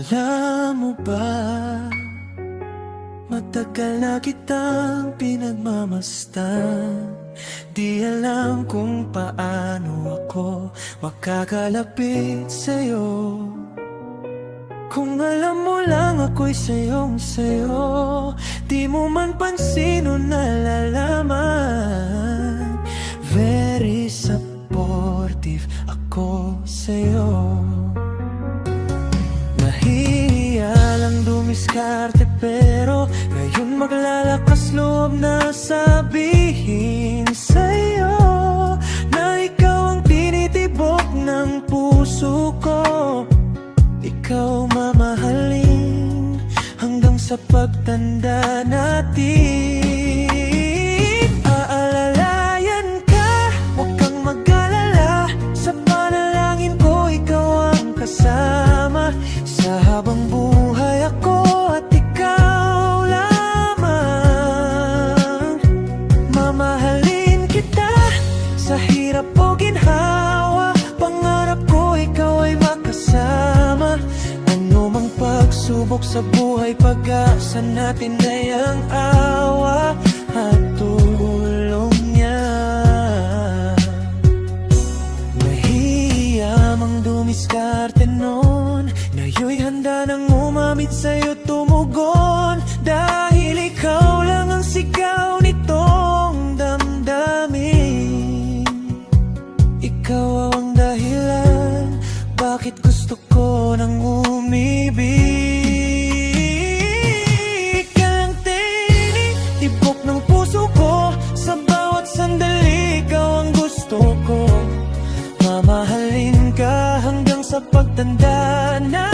Alam mo ba, matagal na kitang pinagmamastan. Di alam kung paano ako makakalapit sa'yo. Kung alam mo lang ako'y sayong-sayo, di mo man pansin o nalalaman. Very supportive ako sa'yo. Nahihiya lang dumiskarte, pero ngayon maglalakas loob na sabihin sa'yo na ikaw ang tinitibok ng puso ko. Ikaw mamahalin hanggang sa pagtanda natin. Aalalayan ka, huwag kang mag-alala. Sa panalangin ko, ikaw ang kasama. Sa habang buhay ako at ikaw lamang. Mamahalin kita sa hirap o ginhawa. Pangarap ko ikaw ay makasama. Ano mang pagsubok sa buhay, pag-asa natin ay ang awa at tulong niya. Nahihiya mang dumiskarte noon, ngayon'y handa nang umamit sa'yo tumugon. Dahil ikaw lang ang sigaw nitong damdamin. Ikaw ang dahilan bakit gusto ko nang umibig. Ikaw ang tinitibok ng puso ko. Sa bawat sandali, ikaw ang gusto ko. Mamahalin ka hanggang sa pagtanda na